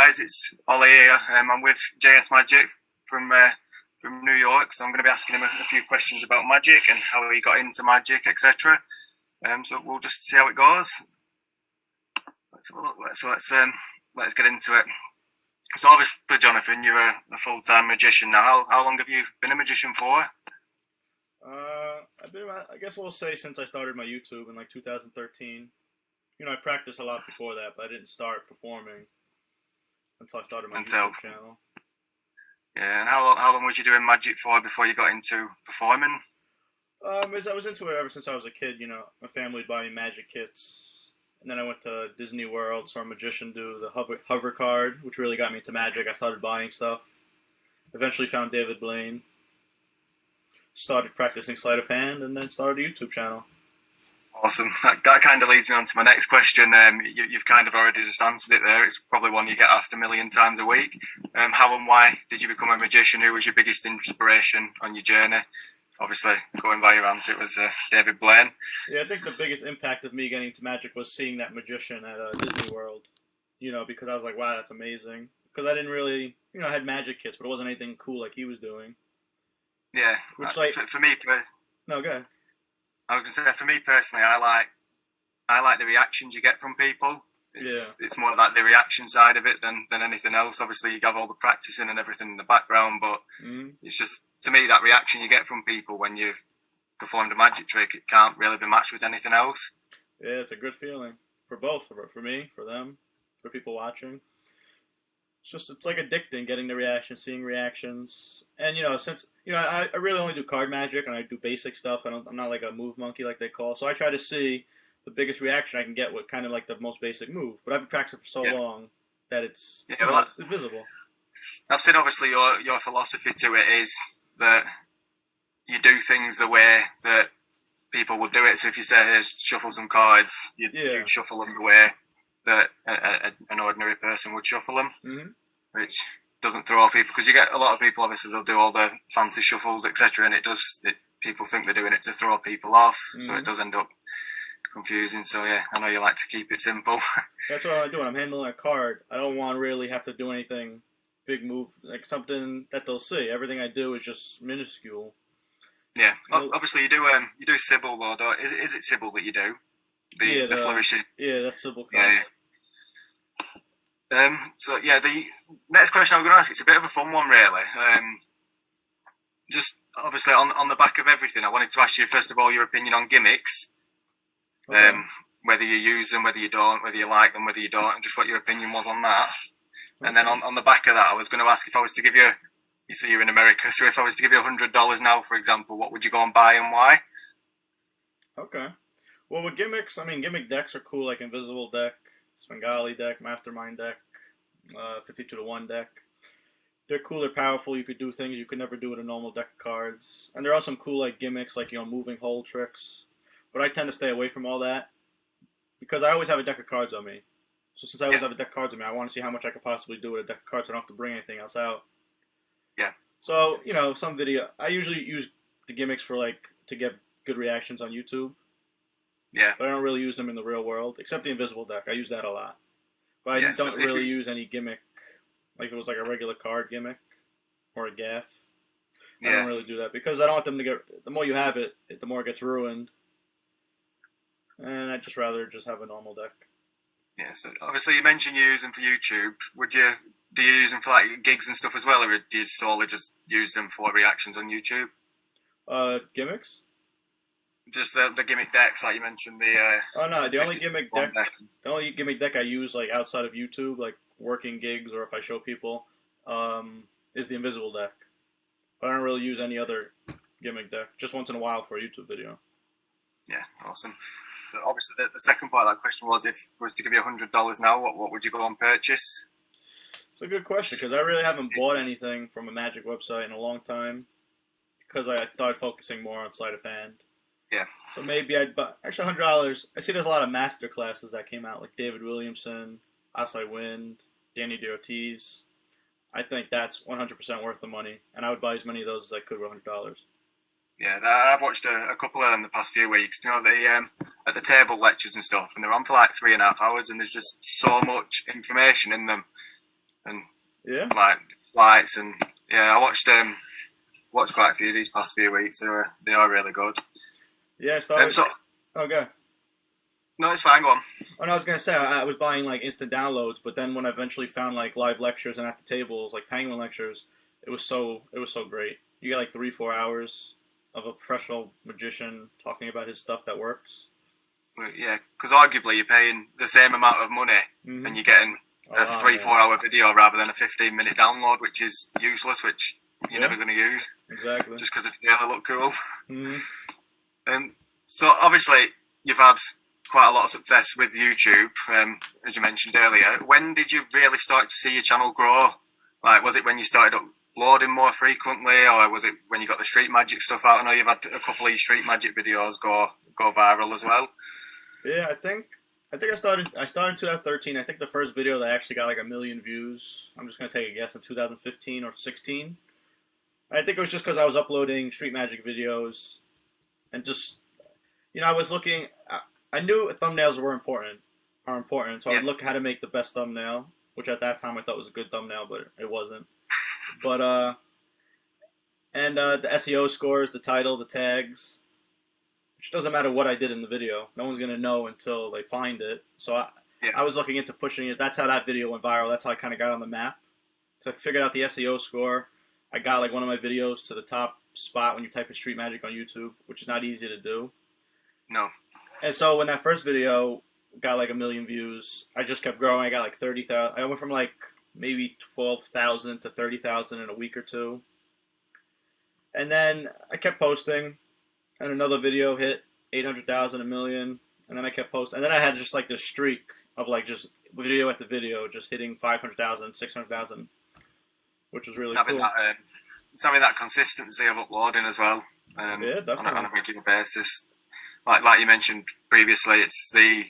guys, it's Ollie here. I'm with JS Magic from New York, so I'm going to be asking him a few questions about magic and how he got into magic, etc. So we'll just see how it goes. Let's have a look. Let's get into it. So obviously, Jonathan, you're a full-time magician now. How long have you been a magician for? I guess we'll say since I started my YouTube in like 2013. I practiced a lot before that, but I didn't start performing until I started my YouTube channel. Yeah, and how long was you doing magic for before you got into performing? I was into it ever since I was a kid. My family would buy me magic kits, and then I went to Disney World, saw a magician do the hover card, which really got me into magic. I started buying stuff. Eventually found David Blaine, started practicing sleight of hand, and then started a YouTube channel. Awesome. That kind of leads me on to my next question. You've kind of already just answered it there. It's probably one you get asked a million times a week. How and why did you become a magician? Who was your biggest inspiration on your journey? Obviously, going by your answer, it was David Blaine. Yeah, I think the biggest impact of me getting into magic was seeing that magician at Disney World. Because I was like, wow, that's amazing. Because I didn't really, I had magic kits, but it wasn't anything cool like he was doing. Yeah. Which, for me, no, go ahead. I was going to say, for me personally, I like the reactions you get from people. It's more like the reaction side of it than anything else. Obviously, you have all the practicing and everything in the background, but it's just, to me, that reaction you get from people when you've performed a magic trick, it can't really be matched with anything else. Yeah, it's a good feeling for both, for me, for them, for people watching. It's like addicting, getting the reactions, seeing reactions, and since I really only do card magic and I do basic stuff. I'm not like a move monkey like they call. So I try to see the biggest reaction I can get with kind of like the most basic move. But I've been practicing for so long that it's visible. I've seen obviously your philosophy to it is that you do things the way that people would do it. So if you say, "Hey, shuffle some cards," you'd shuffle them the way that an ordinary person would shuffle them, which doesn't throw off people, because you get a lot of people, obviously they'll do all the fancy shuffles, etc., and people think they're doing it to throw people off, so it does end up confusing. So yeah, I know you like to keep it simple. That's what I do when I'm handling a card. I don't want to really have to do anything big move, like something that they'll see. Everything I do is just minuscule. Yeah, obviously you do Sybil though. Is it Sybil that you do? The flourishing. Yeah, that's Sybil card. Yeah. So yeah, the next question I'm going to ask, it's a bit of a fun one, really. Just obviously on the back of everything, I wanted to ask you first of all your opinion on gimmicks. Okay. Whether you use them, whether you don't, whether you like them, whether you don't, and just what your opinion was on that. Okay. And then on the back of that, I was going to ask if I was to give you, you say you're in America, so if I was to give you $100 now, for example, what would you go and buy and why? Okay. Well, with gimmicks, gimmick decks are cool, like Invisible deck, Svengali deck, Mastermind deck, 52-1 deck. They're cool, they're powerful, you could do things you could never do with a normal deck of cards. And there are some cool, like, gimmicks, like, moving hole tricks. But I tend to stay away from all that, because I always have a deck of cards on me. So since I always have a deck of cards on me, I want to see how much I could possibly do with a deck of cards so I don't have to bring anything else out. Yeah. So, I usually use the gimmicks for, like, to get good reactions on YouTube. Yeah. But I don't really use them in the real world, except the Invisible deck. I use that a lot. But I don't really use any gimmick, like if it was like a regular card gimmick or a gaff. I don't really do that, because I don't want them to get, the more you have it, the more it gets ruined. And I'd just rather just have a normal deck. Yeah, so obviously you mentioned you use them for YouTube. Do you use them for like gigs and stuff as well, or do you solely just use them for reactions on YouTube? Gimmicks? Just the gimmick decks, like you mentioned. The only gimmick deck I use like outside of YouTube, like working gigs or if I show people, is the Invisible deck. But I don't really use any other gimmick deck. Just once in a while for a YouTube video. Yeah, awesome. So obviously the second part of that question was, if it was to give you $100 now, what would you go and purchase? It's a good question, because I really haven't bought anything from a magic website in a long time, because I started focusing more on sleight of hand. Yeah. So maybe I'd buy, actually $100. I see there's a lot of master classes that came out, like David Williamson, Asai Wind, Danny DeOrtiz. I think that's 100% worth the money, and I would buy as many of those as I could for $100. Yeah, I've watched a couple of them the past few weeks. The at the table lectures and stuff, and they're on for like 3.5 hours, and there's just so much information in them. and Yeah. like lights, and yeah, I watched quite a few these past few weeks. They are really good. Yeah, I started. Okay. No, it's fine. Go on. Oh, no, I was gonna say I was buying like instant downloads, but then when I eventually found like live lectures and at the tables, like Penguin lectures, it was so great. You get like 3-4 hours of a professional magician talking about his stuff that works. Yeah, because arguably you're paying the same amount of money and you're getting a 3-4 hour video rather than a 15-minute download, which is useless, which you're never going to use. Exactly. Just because they look cool. Mm-hmm. And so obviously you've had quite a lot of success with YouTube, as you mentioned earlier. When did you really start to see your channel grow? Like, was it when you started uploading more frequently, or was it when you got the street magic stuff out? I know you've had a couple of your street magic videos go viral as well. Yeah, I think I started in 2013. I think the first video that actually got like 1 million views, I'm just gonna take a guess, in 2015 or 16. I think it was just because I was uploading street magic videos, and just, I was looking. I knew thumbnails are important, so I would look how to make the best thumbnail, which at that time I thought was a good thumbnail, but it wasn't. But the SEO scores, the title, the tags. Which doesn't matter what I did in the video. No one's going to know until they find it. So I was looking into pushing it. That's how that video went viral. That's how I kind of got on the map. So I figured out the SEO score. I got like one of my videos to the top spot when you type in street magic on YouTube, which is not easy to do. No. And so when that first video got like 1 million views, I just kept growing. I got like 30,000. I went from like maybe 12,000 to 30,000 in a week or two. And then I kept posting. And another video hit 800,000, 1 million, and then I kept posting. And then I had just like this streak of like just video after video, just hitting 500,000, 600,000, which was really cool. Having that consistency of uploading as well, yeah, definitely. on a regular basis. Like you mentioned previously, it's the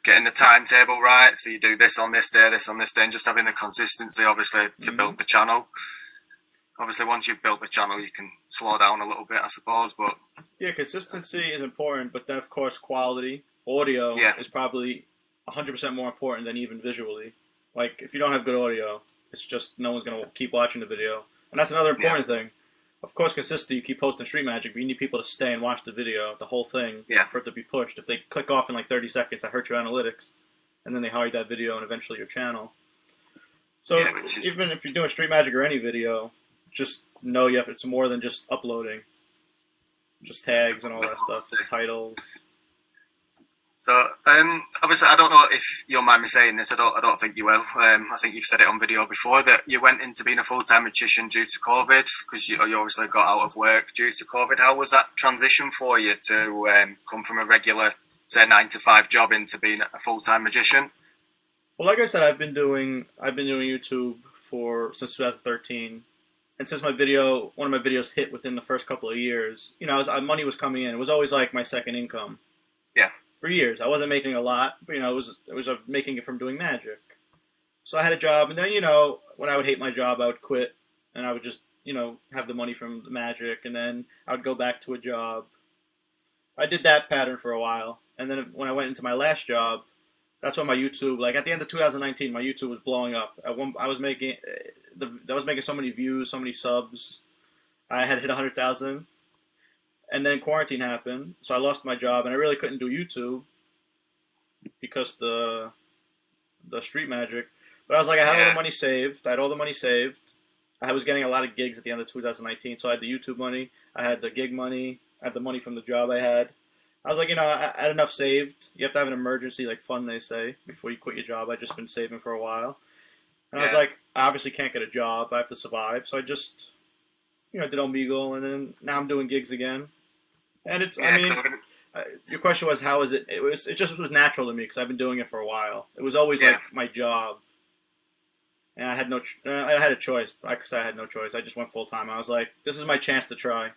getting the timetable right. So you do this on this day, and just having the consistency, obviously, to build the channel. Obviously, once you've built the channel, you can slow down a little bit, I suppose. But yeah, consistency is important, but then, of course, quality. Audio is probably 100% more important than even visually. Like, if you don't have good audio, it's just no one's going to keep watching the video. And that's another important thing. Of course, consistency, you keep posting street magic, but you need people to stay and watch the video, the whole thing, for it to be pushed. If they click off in like 30 seconds, that hurts your analytics. And then they hide that video and eventually your channel. So even if you're doing street magic or any video, just know it's more than just uploading. Just tags and all that stuff, titles. So, obviously, I don't know if you'll mind me saying this. I don't think you will. I think you've said it on video before that you went into being a full-time magician due to COVID, because you obviously got out of work due to COVID. How was that transition for you to come from a regular, say, 9-to-5 job into being a full-time magician? Well, like I said, I've been doing YouTube since 2013. And since one of my videos hit within the first couple of years, money was coming in. It was always like my second income. Yeah. For years, I wasn't making a lot, but it was making it from doing magic. So I had a job, and then when I would hate my job, I would quit, and I would just have the money from the magic, and then I would go back to a job. I did that pattern for a while, and then when I went into my last job, that's when my YouTube, like at the end of 2019, my YouTube was blowing up. I was making so many views, so many subs. I had hit 100,000, and then quarantine happened, so I lost my job, and I really couldn't do YouTube because the street magic. But I was like, I had all the money saved. I was getting a lot of gigs at the end of 2019, so I had the YouTube money, I had the gig money, I had the money from the job I had. I was like, I had enough saved. You have to have an emergency, like fund, they say, before you quit your job. I'd just been saving for a while. And I was like, I obviously can't get a job. I have to survive. So I just, did Omegle, and then now I'm doing gigs again. And it's, your question was, how is it? It just was natural to me because I've been doing it for a while. It was always like my job. And I had a choice. Because I had no choice. I just went full time. I was like, this is my chance to try.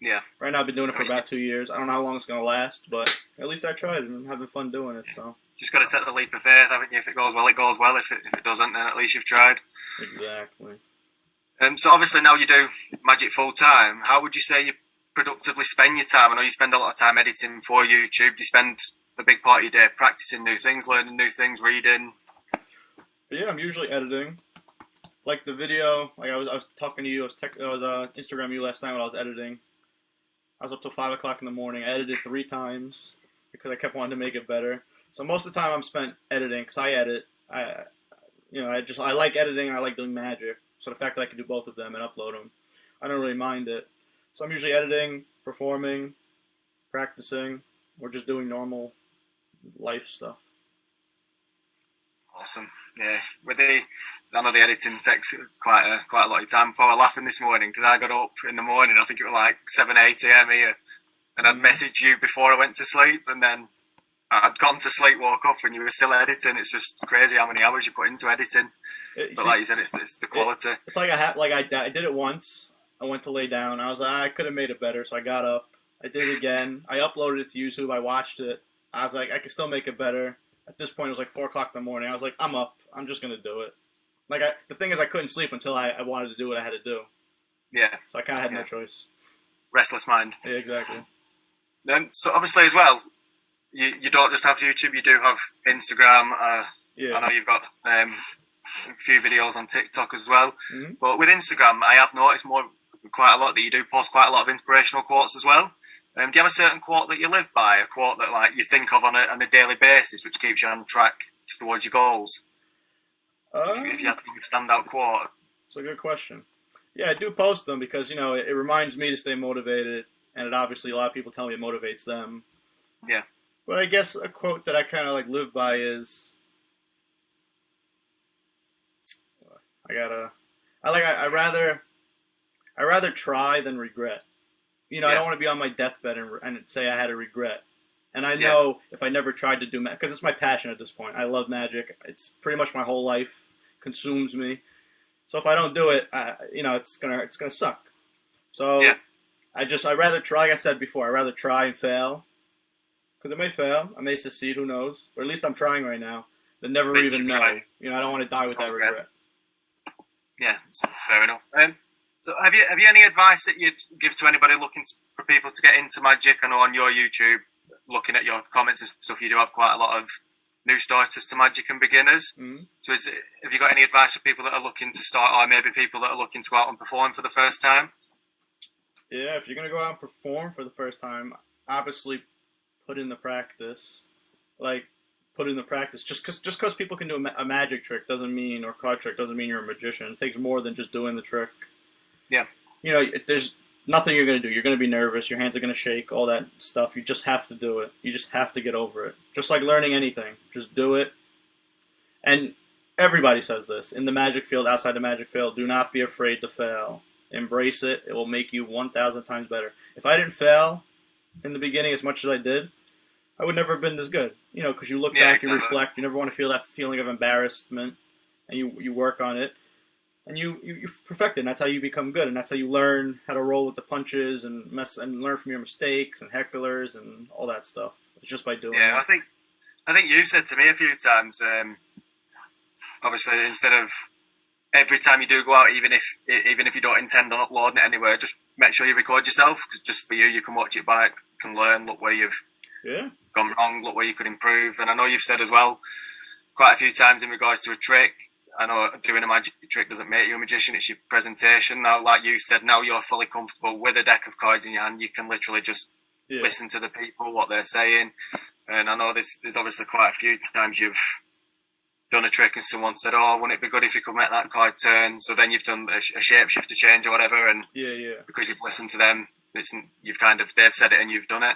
Yeah. Right now I've been doing it for about 2 years. I don't know how long it's going to last, but at least I tried and I'm having fun doing it. So just got to take the leap of faith, haven't you? If it goes well, it goes well. If it doesn't, then at least you've tried. Exactly. So obviously now you do magic full time. How would you say you productively spend your time? I know you spend a lot of time editing for YouTube. Do you spend a big part of your day practicing new things, learning new things, reading? But yeah, I'm usually editing. Like the video, like I was talking to you, I was Instagram you last night when I was editing. I was up till 5 o'clock in the morning. I edited 3 times because I kept wanting to make it better. So most of the time I'm spent editing because I edit. I like editing and I like doing magic. So the fact that I can do both of them and upload them, I don't really mind it. So I'm usually editing, performing, practicing, or just doing normal life stuff. Awesome. Yeah. I know the editing takes quite a lot of your time. I was laughing this morning because I got up in the morning. I think it was like 7, 8 a.m. here, and I'd messaged you before I went to sleep, and then I'd gone to sleep, woke up, and you were still editing. It's just crazy how many hours you put into editing. Like you said, it's the quality. It's like I did it once. I went to lay down. I was like, I could have made it better, so I got up. I did it again. I uploaded it to YouTube. I watched it. I was like, I could still make it better. At this point, it was like 4 o'clock in the morning. I was like, I'm up. I'm just gonna do it. The thing is, I couldn't sleep until I wanted to do what I had to do. Yeah. So I kind of had no choice. Restless mind. Yeah, exactly. So obviously as well, you don't just have YouTube. You do have Instagram. Yeah. I know you've got a few videos on TikTok as well. Mm-hmm. But with Instagram, I have noticed quite a lot that you do post quite a lot of inspirational quotes as well. Do you have a certain quote that you live by, a quote that like you think of on a daily basis, which keeps you on track towards your goals? If you have to give a standout quote. It's a good question. Yeah, I do post them because, it reminds me to stay motivated, and it obviously a lot of people tell me it motivates them. Yeah. But I guess a quote that I kind of live by is, I rather try than regret. I don't want to be on my deathbed and say I had a regret. And I know if I never tried to do magic, because it's my passion at this point. I love magic. It's pretty much my whole life, consumes me. So if I don't do it, it's gonna suck. So I'd rather try. Like I said before, I'd rather try and fail, because I may fail, I may succeed. Who knows? But at least I'm trying right now. Than never even know. I don't want to die with that regret. Yeah, that's fair enough. So have you any advice that you'd give to anybody looking for people to get into magic? I know on your YouTube, looking at your comments and stuff, you do have quite a lot of new starters to magic and beginners. Mm-hmm. So have you got any advice for people that are looking to start, or maybe people that are looking to go out and perform for the first time? Yeah, if you're going to go out and perform for the first time, obviously put in the practice. Just because people can do a magic trick doesn't mean, or card trick doesn't mean you're a magician. It takes more than just doing the trick. Yeah. There's nothing you're going to do. You're going to be nervous. Your hands are going to shake, all that stuff. You just have to do it. You just have to get over it. Just like learning anything. Just do it. And everybody says this. In the magic field, outside the magic field, do not be afraid to fail. Embrace it. It will make you 1,000 times better. If I didn't fail in the beginning as much as I did, I would never have been this good. Because you look back, you reflect. You never want to feel that feeling of embarrassment. And you work on it. And you perfect it, and that's how you become good, and that's how you learn how to roll with the punches and learn from your mistakes and hecklers and all that stuff. It's just by doing it. Yeah, I think you've said to me a few times, obviously, instead of every time you do go out, even if you don't intend on uploading it anywhere, just make sure you record yourself, because just for you can watch it back, can learn, look where you've gone wrong, look where you could improve. And I know you've said as well quite a few times in regards to a trick, I know doing a magic trick doesn't make you a magician, it's your presentation. Now, like you said, now you're fully comfortable with a deck of cards in your hand, you can literally just listen to the people, what they're saying. And I know there's obviously quite a few times you've done a trick and someone said, oh, wouldn't it be good if you could make that card turn? So then you've done a shapeshifter change or whatever, and because you've listened to them, they've said it and you've done it.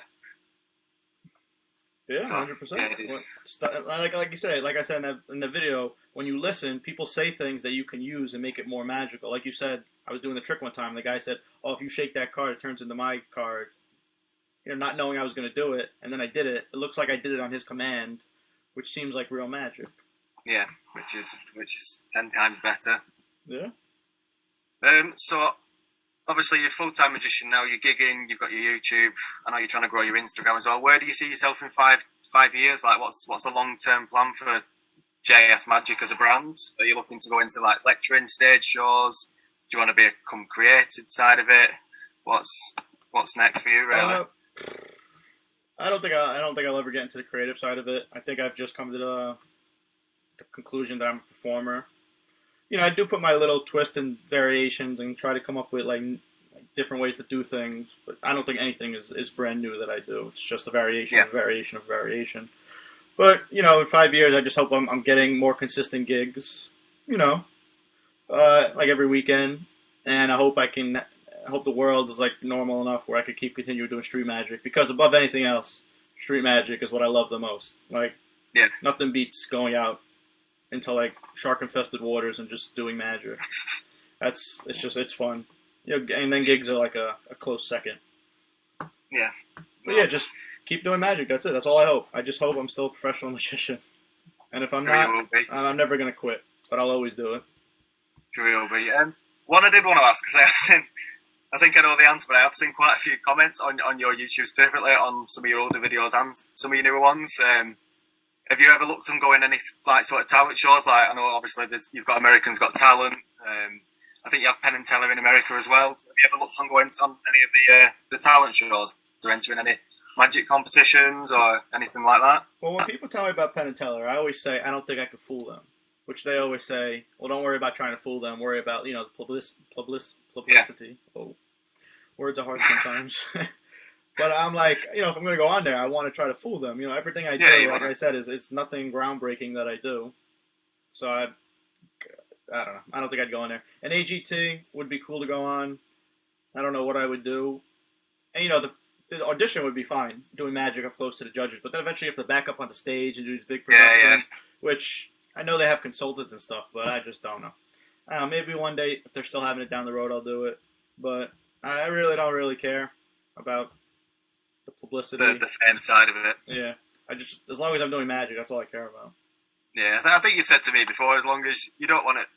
Yeah, 100%. Yeah, it is. Like you said, like I said in the video, when you listen, people say things that you can use and make it more magical. Like you said, I was doing the trick one time, and the guy said, oh, if you shake that card, it turns into my card. Not knowing I was going to do it, and then I did it. It looks like I did it on his command, which seems like real magic. Yeah, which is 10 times better. Yeah. So obviously you're a full-time magician now, you're gigging, you've got your YouTube, I know you're trying to grow your Instagram as well. Where do you see yourself in five years? Like, what's the long-term plan for JS Magic as a brand? Are you looking to go into like lecturing, stage shows? Do you want to become creative side of it? What's next for you, really? I don't think I'll ever get into the creative side of it. I think I've just come to the conclusion that I'm a performer. You know, I do put my little twist and variations and try to come up with like different ways to do things, but I don't think anything is brand new that I do. It's just a variation, variation of variation. But you know, in 5 years, I just hope I'm getting more consistent gigs. You know, like every weekend, and I hope the world is like normal enough where I could continue doing street magic, because above anything else, street magic is what I love the most. Like, nothing beats going out into like shark infested waters and just doing magic. It's fun. You know, and then gigs are like a close second. Yeah. But yeah, just keep doing magic. That's it. That's all I hope. I just hope I'm still a professional magician. And if I'm not, I'm never gonna quit. But I'll always do it. Sure you'll be. One I did want to ask, because I think I know the answer, but I have seen quite a few comments on your YouTube, specifically on some of your older videos and some of your newer ones. Have you ever looked on going any like sort of talent shows? Like, I know obviously you've got Americans Got Talent. I think you have Penn and Teller in America as well. So have you ever looked on going on any of the talent shows or entering any magic competitions or anything like that? Well, when people tell me about Penn and Teller, I always say I don't think I could fool them. Which they always say, well, don't worry about trying to fool them. Worry about, the publicity. Yeah. Oh, words are hard sometimes. But I'm like, if I'm going to go on there, I want to try to fool them. Everything I do, like I said, it's nothing groundbreaking that I do. So I don't know. I don't think I'd go on there. And AGT would be cool to go on. I don't know what I would do. And, the audition would be fine, doing magic up close to the judges. But then eventually you have to back up on the stage and do these big productions, which I know they have consultants and stuff, but I just don't know. Maybe one day, if they're still having it down the road, I'll do it. But I really don't really care about the publicity. The fan side of it. Yeah. As long as I'm doing magic, that's all I care about. Yeah, I think you've said to me before, as long as you don't want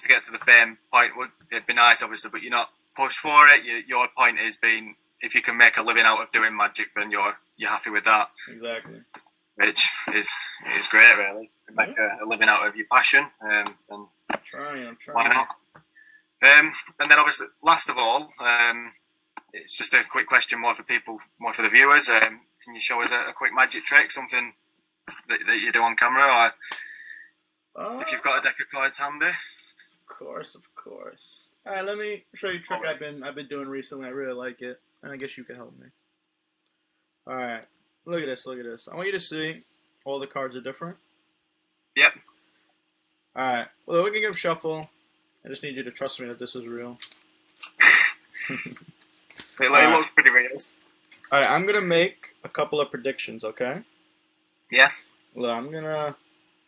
to get to the fame point, it'd be nice, obviously, but you're not pushed for it. Your point is being, if you can make a living out of doing magic, then you're happy with that. Exactly. Which is great, really. Make a living out of your passion. And I'm trying. Why not? And then, obviously, last of all, it's just a quick question, more for the viewers. Can you show us a quick magic trick, something that you do on camera, or if you've got a deck of cards handy? Of course. All right, let me show you a trick I've been doing recently. I really like it, and I guess you can help me. All right. Look at this. I want you to see all the cards are different. Yep. Alright. Well, we can give shuffle. I just need you to trust me that this is real. They look pretty real. Alright, I'm going to make a couple of predictions, okay? Yeah. Look,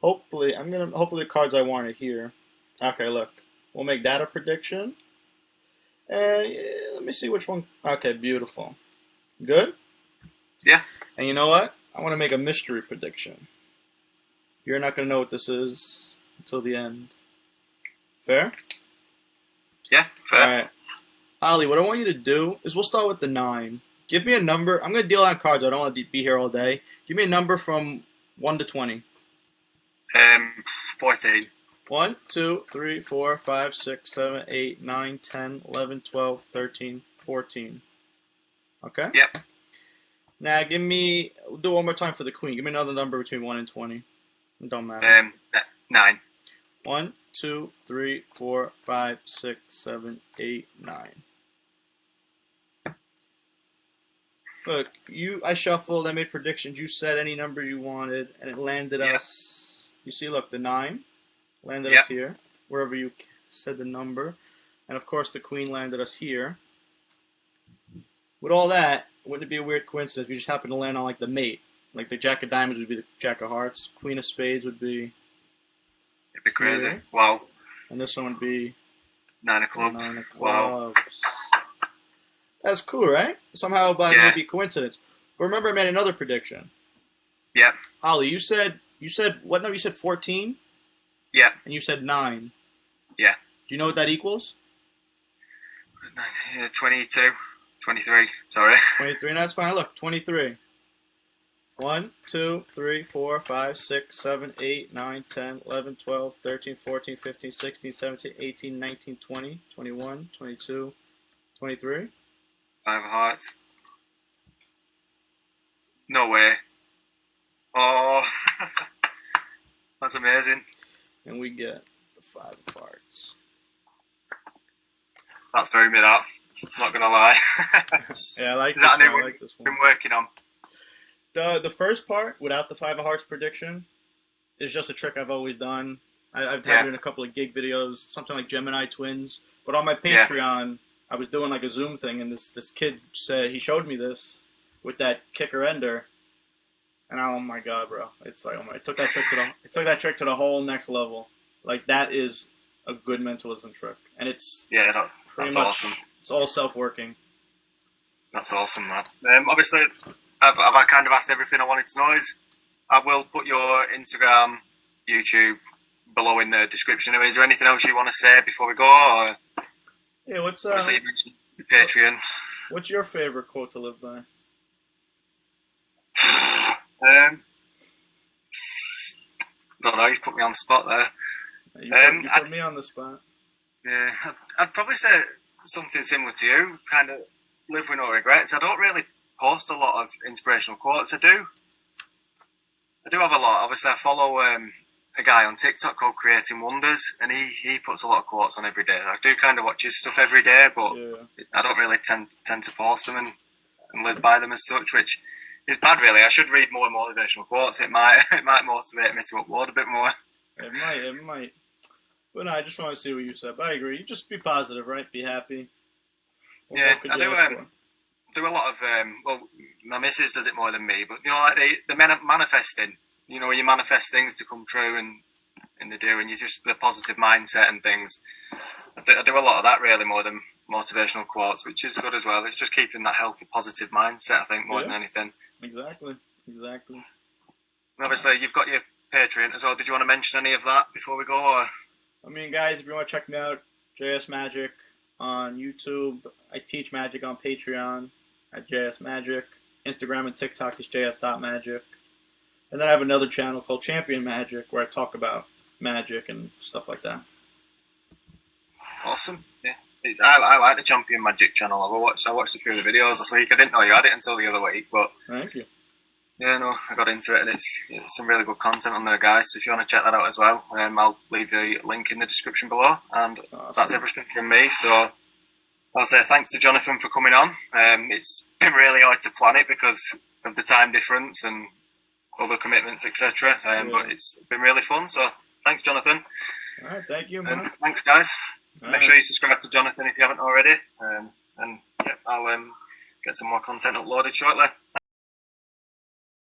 hopefully the cards I want are here. Okay, look. We'll make that a prediction. And let me see which one. Okay, beautiful. Good? Yeah. And you know what? I want to make a mystery prediction. You're not going to know what this is until the end. Fair? Yeah, fair. All right. Ollie, what I want you to do is we'll start with the 9. Give me a number. I'm going to deal out cards. I don't want to be here all day. Give me a number from 1 to 20. 14. 1, 2, 3, 4, 5, 6, 7, 8, 9, 10, 11, 12, 13, 14. Okay? Yep. Now, we'll do it one more time for the queen. Give me another number between 1 and 20. It don't matter. 9. 1, 2, 3, 4, 5, 6, 7, 8, 9. Look, I shuffled, I made predictions, you said any numbers you wanted, and it landed us, you see, look, the 9 landed us here, wherever you said the number, and of course the queen landed us here. With all that, wouldn't it be a weird coincidence if you just happen to land on, like, the mate? Like, the Jack of Diamonds would be the Jack of Hearts, Queen of Spades would be... It'd be crazy. Here. Wow. And this one would be... 9 of Clubs. 9 of Clubs. Wow. That's cool, right? Somehow by maybe coincidence. But remember I made another prediction. Yep. Ollie, you said what number? You said 14? Yeah. And you said 9. Yeah. Do you know what that equals? 22. 23. Sorry. 23, that's fine. Look, 23. 1, 2, 3, 4, 5, 6, 7, 8, 9, 10, 11, 12, 13, 14, 15, 16, 17, 18, 19, 20, 21, 22, 23. 5 of Hearts. No way. Oh. That's amazing. And we get the 5 of hearts. That threw me, that. Not going to lie. Yeah, I like Is that this a new one. one I like this you've one. been working on? The first part, without the 5 of hearts prediction, is just a trick I've always done. I've had it in a couple of gig videos, something like Gemini Twins. But on my Patreon, I was doing like a Zoom thing, and this kid said, he showed me this with that kicker ender. And oh my god, bro! It's like, it took that trick to the whole next level. Like, that is a good mentalism trick, and it's that's awesome. It's all self-working. That's awesome, man. Obviously, I've kind of asked everything I wanted to know. I will put your Instagram, YouTube below in the description. Is there anything else you want to say before we go? Or yeah, what's obviously you mentioned Patreon. What's your favorite quote to live by? Don't know. You put me on the spot there. You put me on the spot. Yeah, I'd probably say something similar to you. Kind of live with no regrets. I don't really post a lot of inspirational quotes. I do have a lot. Obviously, I follow a guy on TikTok called Creating Wonders, and he puts a lot of quotes on every day. I do kind of watch his stuff every day, but I don't really tend to post them and live by them as such, which is bad, really. I should read more motivational quotes. It might motivate me to upload a bit more. It might. But no, I just want to see what you said. But I agree. You just be positive, right? Be happy. I do a lot of well, my missus does it more than me, but like the manifesting. Where you manifest things to come true, and they do, and you just the positive mindset and things. I do a lot of that, really, more than motivational quotes, which is good as well. It's just keeping that healthy, positive mindset, I think, more than anything. Exactly. And obviously, you've got your Patreon as well. Did you want to mention any of that before we go? Or? I mean, guys, if you want to check me out, JS Magic on YouTube. I teach magic on Patreon at JS Magic. Instagram and TikTok is js.magic. And then I have another channel called Champion Magic where I talk about magic and stuff like that. Awesome. Yeah. I like the Champion Magic channel. I watched a few of the videos this week. I didn't know you had it until the other week, but thank you. Yeah, no, I got into it, and it's some really good content on there, guys. So if you want to check that out as well, I'll leave the link in the description below. And that's everything from me. So I'll say thanks to Jonathan for coming on. It's been really hard to plan it because of the time difference and other commitments, etc. But it's been really fun. So thanks, Jonathan. All right, thank you, man. Thanks, guys. Make sure you subscribe to Jonathan if you haven't already. And yeah, I'll get some more content uploaded shortly.